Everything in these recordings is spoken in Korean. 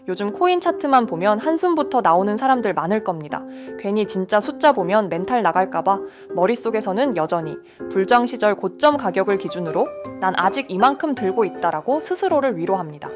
요즘 코인 차트만 보면 한숨부터 나오는 사람들 많을 겁니다. 괜히 진짜 숫자 보면 멘탈 나갈까봐 머릿속에서는 여전히 불장 시절 고점 가격을 기준으로 난 아직 이만큼 들고 있다라고 스스로를 위로합니다.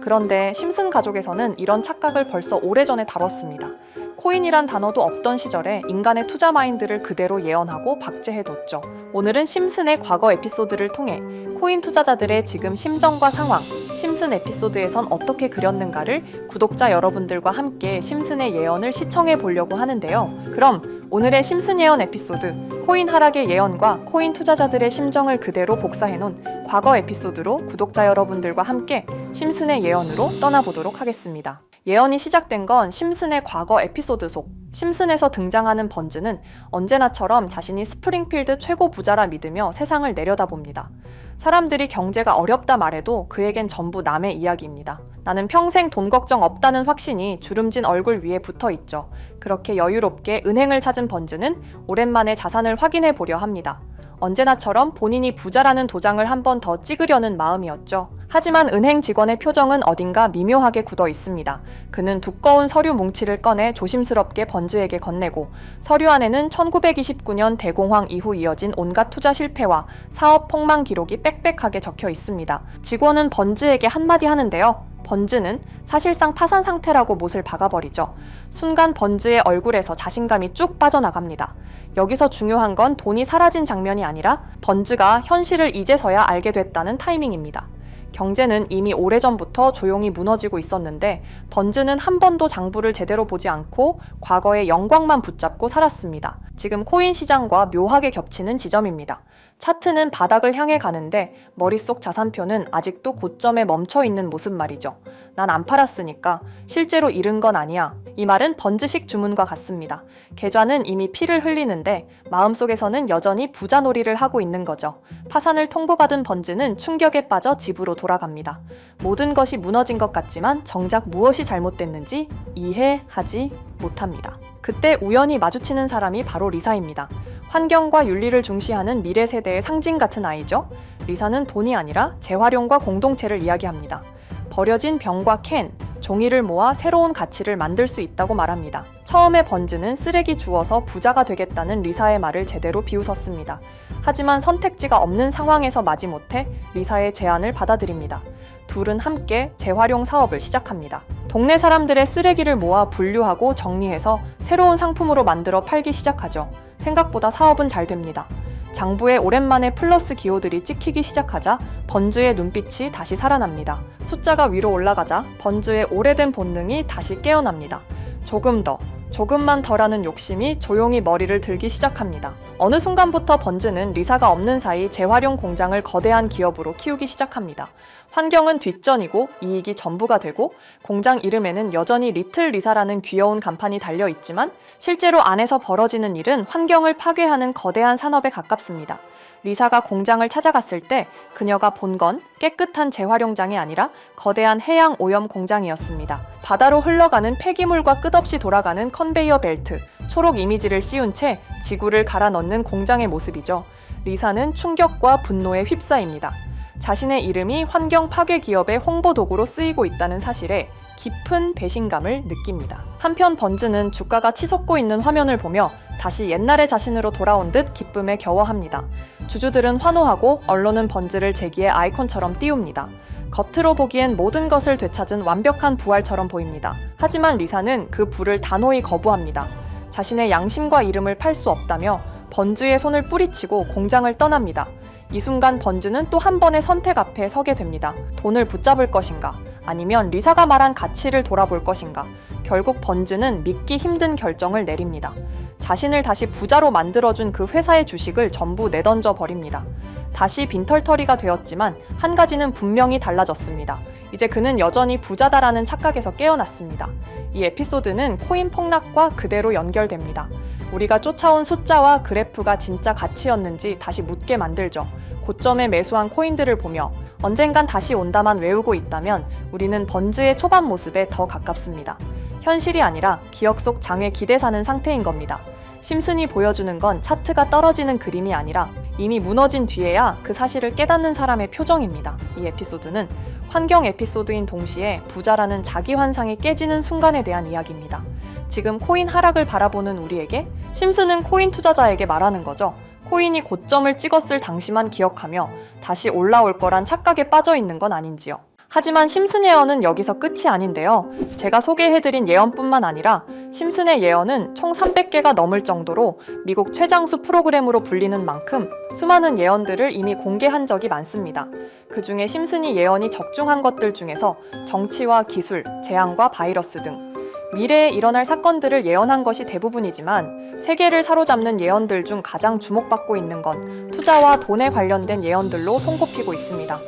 그런데 심슨 가족에서는 이런 착각을 벌써 오래전에 다뤘습니다. 코인이란 단어도 없던 시절에 인간의 투자 마인드를 그대로 예언하고 박제해뒀죠. 오늘은 심슨의 과거 에피소드를 통해 코인 투자자들의 지금 심정과 상황, 심슨 에피소드에선 어떻게 그렸는가를 구독자 여러분들과 함께 심슨의 예언을 시청해 보려고 하는데요. 그럼 오늘의 심슨 예언 에피소드, 코인 하락의 예언과 코인 투자자들의 심정을 그대로 복사해놓은 과거 에피소드로 구독자 여러분들과 함께 심슨의 예언으로 떠나보도록 하겠습니다. 예언이 시작된 건 심슨의 과거 에피소드 속. 심슨에서 등장하는 번즈는 언제나처럼 자신이 스프링필드 최고 부자라 믿으며 세상을 내려다봅니다. 사람들이 경제가 어렵다 말해도 그에겐 전부 남의 이야기입니다. 나는 평생 돈 걱정 없다는 확신이 주름진 얼굴 위에 붙어 있죠. 그렇게 여유롭게 은행을 찾은 번즈는 오랜만에 자산을 확인해 보려 합니다. 언제나처럼 본인이 부자라는 도장을 한 번 더 찍으려는 마음이었죠. 하지만 은행 직원의 표정은 어딘가 미묘하게 굳어 있습니다. 그는 두꺼운 서류 뭉치를 꺼내 조심스럽게 번즈에게 건네고 서류 안에는 1929년 대공황 이후 이어진 온갖 투자 실패와 사업 폭망 기록이 빽빽하게 적혀 있습니다. 직원은 번즈에게 한마디 하는데요. 번즈는 사실상 파산 상태라고 못을 박아버리죠. 순간 번즈의 얼굴에서 자신감이 쭉 빠져나갑니다. 여기서 중요한 건 돈이 사라진 장면이 아니라 번즈가 현실을 이제서야 알게 됐다는 타이밍입니다. 경제는 이미 오래전부터 조용히 무너지고 있었는데 번즈는 한 번도 장부를 제대로 보지 않고 과거의 영광만 붙잡고 살았습니다. 지금 코인 시장과 묘하게 겹치는 지점입니다. 차트는 바닥을 향해 가는데 머릿속 자산표는 아직도 고점에 멈춰 있는 모습 말이죠. 난 안 팔았으니까 실제로 잃은 건 아니야. 이 말은 번즈식 주문과 같습니다. 계좌는 이미 피를 흘리는데 마음속에서는 여전히 부자놀이를 하고 있는 거죠. 파산을 통보받은 번즈는 충격에 빠져 집으로 돌아갑니다. 모든 것이 무너진 것 같지만 정작 무엇이 잘못됐는지 이해하지 못합니다. 그때 우연히 마주치는 사람이 바로 리사입니다. 환경과 윤리를 중시하는 미래 세대의 상징 같은 아이죠. 리사는 돈이 아니라 재활용과 공동체를 이야기합니다. 버려진 병과 캔, 종이를 모아 새로운 가치를 만들 수 있다고 말합니다. 처음에 번즈는 쓰레기 주워서 부자가 되겠다는 리사의 말을 제대로 비웃었습니다. 하지만 선택지가 없는 상황에서 마지못해 리사의 제안을 받아들입니다. 둘은 함께 재활용 사업을 시작합니다. 동네 사람들의 쓰레기를 모아 분류하고 정리해서 새로운 상품으로 만들어 팔기 시작하죠. 생각보다 사업은 잘 됩니다. 장부에 오랜만에 플러스 기호들이 찍히기 시작하자 번즈의 눈빛이 다시 살아납니다. 숫자가 위로 올라가자 번즈의 오래된 본능이 다시 깨어납니다. 조금 더, 조금만 더라는 욕심이 조용히 머리를 들기 시작합니다. 어느 순간부터 번즈는 리사가 없는 사이 재활용 공장을 거대한 기업으로 키우기 시작합니다. 환경은 뒷전이고 이익이 전부가 되고 공장 이름에는 여전히 리틀 리사라는 귀여운 간판이 달려 있지만 실제로 안에서 벌어지는 일은 환경을 파괴하는 거대한 산업에 가깝습니다. 리사가 공장을 찾아갔을 때 그녀가 본 건 깨끗한 재활용장이 아니라 거대한 해양 오염 공장이었습니다. 바다로 흘러가는 폐기물과 끝없이 돌아가는 컨베이어 벨트, 초록 이미지를 씌운 채 지구를 갈아 넣는 공장의 모습이죠. 리사는 충격과 분노에 휩싸입니다. 자신의 이름이 환경 파괴 기업의 홍보 도구로 쓰이고 있다는 사실에 깊은 배신감을 느낍니다. 한편 번즈는 주가가 치솟고 있는 화면을 보며 다시 옛날의 자신으로 돌아온 듯 기쁨에 겨워합니다. 주주들은 환호하고 언론은 번즈를 재기의 아이콘처럼 띄웁니다. 겉으로 보기엔 모든 것을 되찾은 완벽한 부활처럼 보입니다. 하지만 리사는 그 부를 단호히 거부합니다. 자신의 양심과 이름을 팔 수 없다며 번즈의 손을 뿌리치고 공장을 떠납니다. 이 순간 번즈는 또 한 번의 선택 앞에 서게 됩니다. 돈을 붙잡을 것인가? 아니면 리사가 말한 가치를 돌아볼 것인가? 결국 번즈는 믿기 힘든 결정을 내립니다. 자신을 다시 부자로 만들어준 그 회사의 주식을 전부 내던져 버립니다. 다시 빈털터리가 되었지만 한 가지는 분명히 달라졌습니다. 이제 그는 여전히 부자다라는 착각에서 깨어났습니다. 이 에피소드는 코인 폭락과 그대로 연결됩니다. 우리가 쫓아온 숫자와 그래프가 진짜 가치였는지 다시 묻게 만들죠. 고점에 매수한 코인들을 보며 언젠간 다시 온다만 외우고 있다면 우리는 번즈의 초반 모습에 더 가깝습니다. 현실이 아니라 기억 속 장외 기대사는 상태인 겁니다. 심슨이 보여주는 건 차트가 떨어지는 그림이 아니라 이미 무너진 뒤에야 그 사실을 깨닫는 사람의 표정입니다. 이 에피소드는 환경 에피소드인 동시에 부자라는 자기 환상이 깨지는 순간에 대한 이야기입니다. 지금 코인 하락을 바라보는 우리에게 심슨은 코인 투자자에게 말하는 거죠. 코인이 고점을 찍었을 당시만 기억하며 다시 올라올 거란 착각에 빠져 있는 건 아닌지요. 하지만 심슨 예언은 여기서 끝이 아닌데요. 제가 소개해드린 예언뿐만 아니라 심슨의 예언은 총 300개가 넘을 정도로 미국 최장수 프로그램으로 불리는 만큼 수많은 예언들을 이미 공개한 적이 많습니다. 그 중에 심슨이 예언이 적중한 것들 중에서 정치와 기술, 재앙과 바이러스 등 미래에 일어날 사건들을 예언한 것이 대부분이지만 세계를 사로잡는 예언들 중 가장 주목받고 있는 건 투자와 돈에 관련된 예언들로 손꼽히고 있습니다.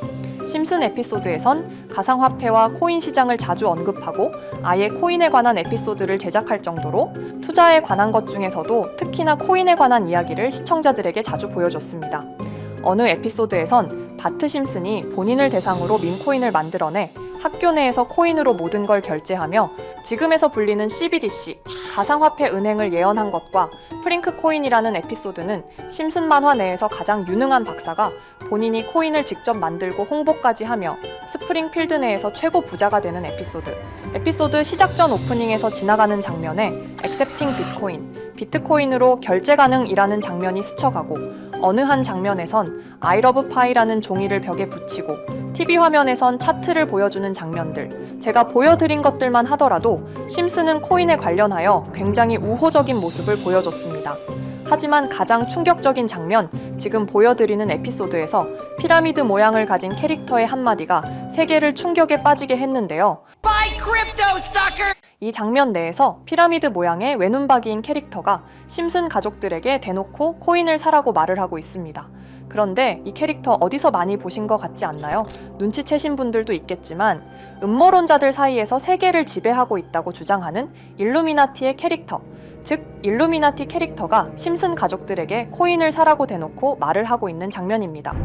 심슨 에피소드에선 가상화폐와 코인 시장을 자주 언급하고 아예 코인에 관한 에피소드를 제작할 정도로 투자에 관한 것 중에서도 특히나 코인에 관한 이야기를 시청자들에게 자주 보여줬습니다. 어느 에피소드에선 바트 심슨이 본인을 대상으로 밈코인을 만들어내 학교 내에서 코인으로 모든 걸 결제하며 지금에서 불리는 CBDC, 가상화폐 은행을 예언한 것과 프링크 코인이라는 에피소드는 심슨 만화 내에서 가장 유능한 박사가 본인이 코인을 직접 만들고 홍보까지 하며 스프링필드 내에서 최고 부자가 되는 에피소드 시작 전 오프닝에서 지나가는 장면에 액셉팅 비트코인, 비트코인으로 결제 가능이라는 장면이 스쳐가고 어느 한 장면에선 I love pie라는 종이를 벽에 붙이고 TV 화면에선 차트를 보여주는 장면들, 제가 보여드린 것들만 하더라도 심슨은 코인에 관련하여 굉장히 우호적인 모습을 보여줬습니다. 하지만 가장 충격적인 장면, 지금 보여드리는 에피소드에서 피라미드 모양을 가진 캐릭터의 한마디가 세계를 충격에 빠지게 했는데요. Buy crypto, sucker! 이 장면 내에서 피라미드 모양의 외눈박이인 캐릭터가 심슨 가족들에게 대놓고 코인을 사라고 말을 하고 있습니다. 그런데 이 캐릭터 어디서 많이 보신 것 같지 않나요? 눈치채신 분들도 있겠지만 음모론자들 사이에서 세계를 지배하고 있다고 주장하는 일루미나티의 캐릭터, 즉 일루미나티 캐릭터가 심슨 가족들에게 코인을 사라고 대놓고 말을 하고 있는 장면입니다.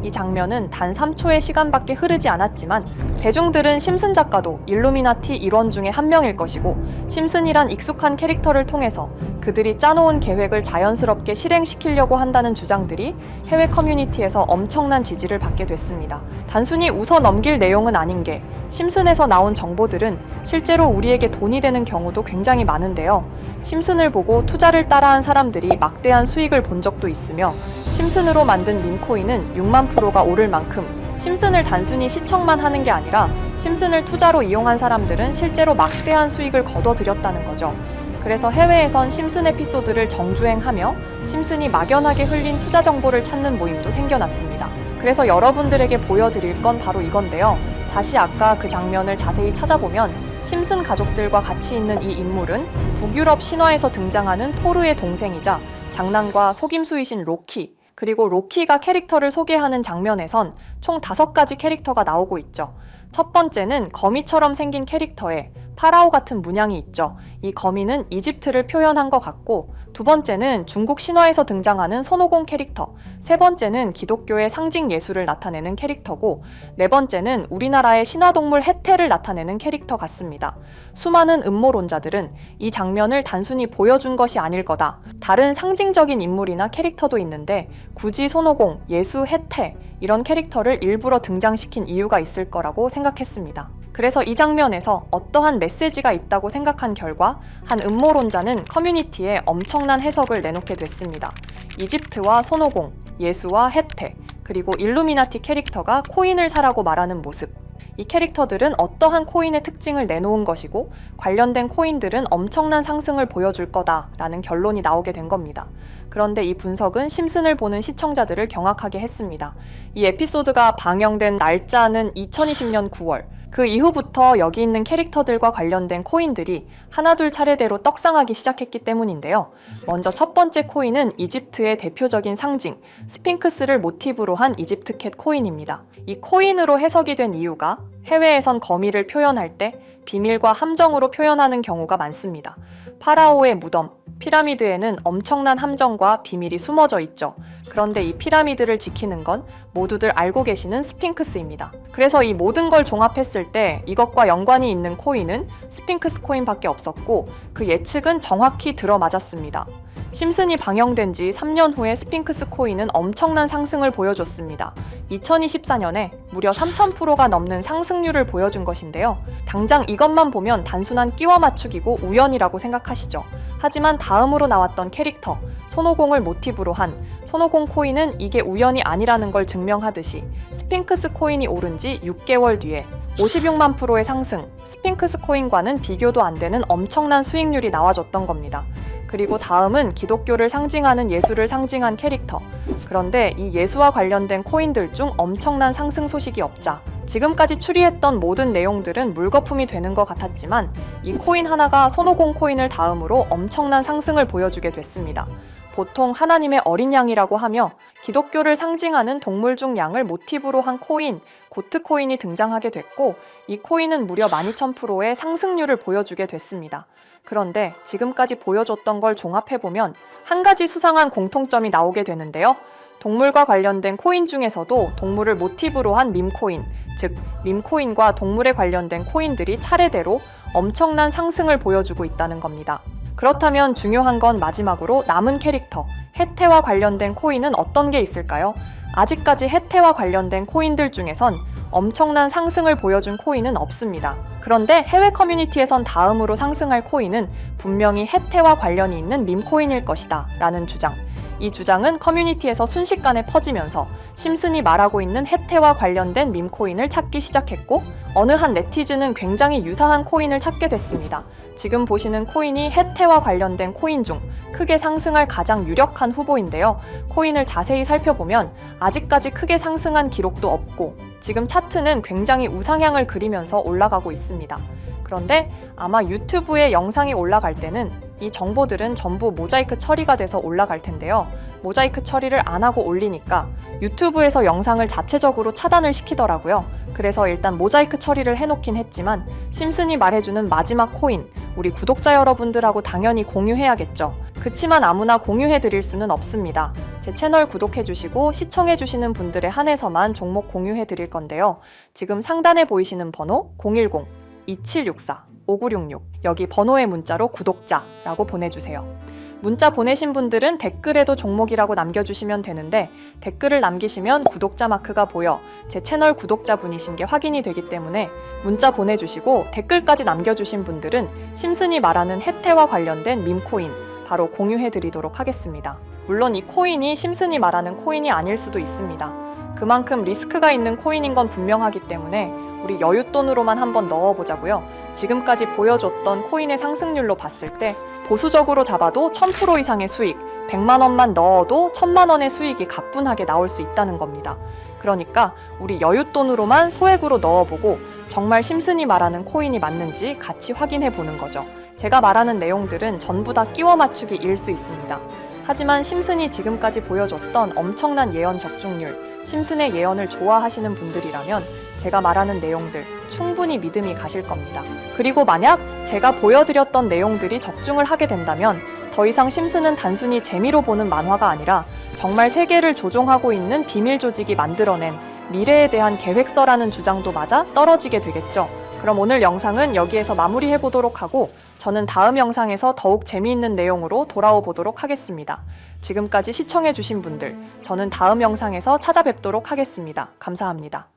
이 장면은 단 3초의 시간밖에 흐르지 않았지만 대중들은 심슨 작가도 일루미나티 일원 중에 한 명일 것이고 심슨이란 익숙한 캐릭터를 통해서 그들이 짜놓은 계획을 자연스럽게 실행시키려고 한다는 주장들이 해외 커뮤니티에서 엄청난 지지를 받게 됐습니다. 단순히 웃어 넘길 내용은 아닌 게 심슨에서 나온 정보들은 실제로 우리에게 돈이 되는 경우도 굉장히 많은데요. 심슨을 보고 투자를 따라한 사람들이 막대한 수익을 본 적도 있으며 심슨으로 만든 밈코인은 6만 프로가 오를 만큼 심슨을 단순히 시청만 하는 게 아니라 심슨을 투자로 이용한 사람들은 실제로 막대한 수익을 거둬들였다는 거죠. 그래서 해외에선 심슨 에피소드를 정주행하며 심슨이 막연하게 흘린 투자 정보를 찾는 모임도 생겨났습니다. 그래서 여러분들에게 보여드릴 건 바로 이건데요. 다시 아까 그 장면을 자세히 찾아보면 심슨 가족들과 같이 있는 이 인물은 북유럽 신화에서 등장하는 토르의 동생이자 장난과 속임수이신 로키, 그리고 로키가 캐릭터를 소개하는 장면에선 총 5가지 캐릭터가 나오고 있죠. 첫 번째는 거미처럼 생긴 캐릭터에 파라오 같은 문양이 있죠. 이 거미는 이집트를 표현한 것 같고, 두 번째는 중국 신화에서 등장하는 손오공 캐릭터, 세 번째는 기독교의 상징 예술을 나타내는 캐릭터고, 네 번째는 우리나라의 신화동물 해태를 나타내는 캐릭터 같습니다. 수많은 음모론자들은 이 장면을 단순히 보여준 것이 아닐 거다, 다른 상징적인 인물이나 캐릭터도 있는데 굳이 손오공, 예수, 해태 이런 캐릭터를 일부러 등장시킨 이유가 있을 거라고 생각했습니다. 그래서 이 장면에서 어떠한 메시지가 있다고 생각한 결과 한 음모론자는 커뮤니티에 엄청난 해석을 내놓게 됐습니다. 이집트와 손오공, 예수와 해태, 그리고 일루미나티 캐릭터가 코인을 사라고 말하는 모습, 이 캐릭터들은 어떠한 코인의 특징을 내놓은 것이고 관련된 코인들은 엄청난 상승을 보여줄 거다라는 결론이 나오게 된 겁니다. 그런데 이 분석은 심슨을 보는 시청자들을 경악하게 했습니다. 이 에피소드가 방영된 날짜는 2020년 9월, 그 이후부터 여기 있는 캐릭터들과 관련된 코인들이 하나둘 차례대로 떡상하기 시작했기 때문인데요. 먼저 첫 번째 코인은 이집트의 대표적인 상징, 스핑크스를 모티브로 한 이집트 캣 코인입니다. 이 코인으로 해석이 된 이유가 해외에선 거미를 표현할 때 비밀과 함정으로 표현하는 경우가 많습니다. 파라오의 무덤, 피라미드에는 엄청난 함정과 비밀이 숨어져 있죠. 그런데 이 피라미드를 지키는 건 모두들 알고 계시는 스핑크스입니다. 그래서 이 모든 걸 종합했을 때 이것과 연관이 있는 코인은 스핑크스 코인밖에 없었고 그 예측은 정확히 들어맞았습니다. 심슨이 방영된 지 3년 후에 스핑크스 코인은 엄청난 상승을 보여줬습니다. 2024년에 무려 3000%가 넘는 상승률을 보여준 것인데요. 당장 이것만 보면 단순한 끼워 맞추기고 우연이라고 생각하시죠. 하지만 다음으로 나왔던 캐릭터, 손오공을 모티브로 한 손오공 코인은 이게 우연이 아니라는 걸 증명하듯이 스핑크스 코인이 오른 지 6개월 뒤에 56만 %의 상승, 스핑크스 코인과는 비교도 안 되는 엄청난 수익률이 나와줬던 겁니다. 그리고 다음은 기독교를 상징하는 예수를 상징한 캐릭터. 그런데 이 예수와 관련된 코인들 중 엄청난 상승 소식이 없자 지금까지 추리했던 모든 내용들은 물거품이 되는 것 같았지만 이 코인 하나가 손오공 코인을 다음으로 엄청난 상승을 보여주게 됐습니다. 보통 하나님의 어린 양이라고 하며 기독교를 상징하는 동물 중 양을 모티브로 한 코인, 고트 코인이 등장하게 됐고 이 코인은 무려 12000%의 상승률을 보여주게 됐습니다. 그런데 지금까지 보여줬던 걸 종합해보면 한 가지 수상한 공통점이 나오게 되는데요. 동물과 관련된 코인 중에서도 동물을 모티브로 한 밈코인, 즉 밈코인과 동물에 관련된 코인들이 차례대로 엄청난 상승을 보여주고 있다는 겁니다. 그렇다면 중요한 건 마지막으로 남은 캐릭터, 해태와 관련된 코인은 어떤 게 있을까요? 아직까지 해태와 관련된 코인들 중에선 엄청난 상승을 보여준 코인은 없습니다. 그런데 해외 커뮤니티에선 다음으로 상승할 코인은 분명히 해태와 관련이 있는 밈코인일 것이다 라는 주장. 이 주장은 커뮤니티에서 순식간에 퍼지면서 심슨이 말하고 있는 해태와 관련된 밈코인을 찾기 시작했고 어느 한 네티즌은 굉장히 유사한 코인을 찾게 됐습니다. 지금 보시는 코인이 해태와 관련된 코인 중 크게 상승할 가장 유력한 후보인데요. 코인을 자세히 살펴보면 아직까지 크게 상승한 기록도 없고 지금 차트는 굉장히 우상향을 그리면서 올라가고 있습니다. 그런데 아마 유튜브에 영상이 올라갈 때는 이 정보들은 전부 모자이크 처리가 돼서 올라갈 텐데요. 모자이크 처리를 안 하고 올리니까 유튜브에서 영상을 자체적으로 차단을 시키더라고요. 그래서 일단 모자이크 처리를 해놓긴 했지만 심슨이 말해주는 마지막 코인, 우리 구독자 여러분들하고 당연히 공유해야겠죠. 그치만 아무나 공유해드릴 수는 없습니다. 제 채널 구독해주시고 시청해주시는 분들에 한해서만 종목 공유해드릴 건데요. 지금 상단에 보이시는 번호 010-2764-5966 여기 번호의 문자로 구독자라고 보내주세요. 문자 보내신 분들은 댓글에도 종목이라고 남겨주시면 되는데 댓글을 남기시면 구독자 마크가 보여 제 채널 구독자분이신 게 확인이 되기 때문에 문자 보내주시고 댓글까지 남겨주신 분들은 심슨이 말하는 해태와 관련된 밈코인 바로 공유해드리도록 하겠습니다. 물론 이 코인이 심슨이 말하는 코인이 아닐 수도 있습니다. 그만큼 리스크가 있는 코인인 건 분명하기 때문에 우리 여윳돈으로만 한번 넣어보자고요. 지금까지 보여줬던 코인의 상승률로 봤을 때 보수적으로 잡아도 1000% 이상의 수익, 100만 원만 넣어도 1000만 원의 수익이 가뿐하게 나올 수 있다는 겁니다. 그러니까 우리 여윳돈으로만 소액으로 넣어보고 정말 심슨이 말하는 코인이 맞는지 같이 확인해 보는 거죠. 제가 말하는 내용들은 전부 다 끼워 맞추기일 수 있습니다. 하지만 심슨이 지금까지 보여줬던 엄청난 예언 적중률, 심슨의 예언을 좋아하시는 분들이라면 제가 말하는 내용들 충분히 믿음이 가실 겁니다. 그리고 만약 제가 보여드렸던 내용들이 적중을 하게 된다면 더 이상 심슨은 단순히 재미로 보는 만화가 아니라 정말 세계를 조종하고 있는 비밀 조직이 만들어낸 미래에 대한 계획서라는 주장도 맞아 떨어지게 되겠죠. 그럼 오늘 영상은 여기에서 마무리해보도록 하고 저는 다음 영상에서 더욱 재미있는 내용으로 돌아오도록 하겠습니다. 지금까지 시청해주신 분들, 저는 다음 영상에서 찾아뵙도록 하겠습니다. 감사합니다.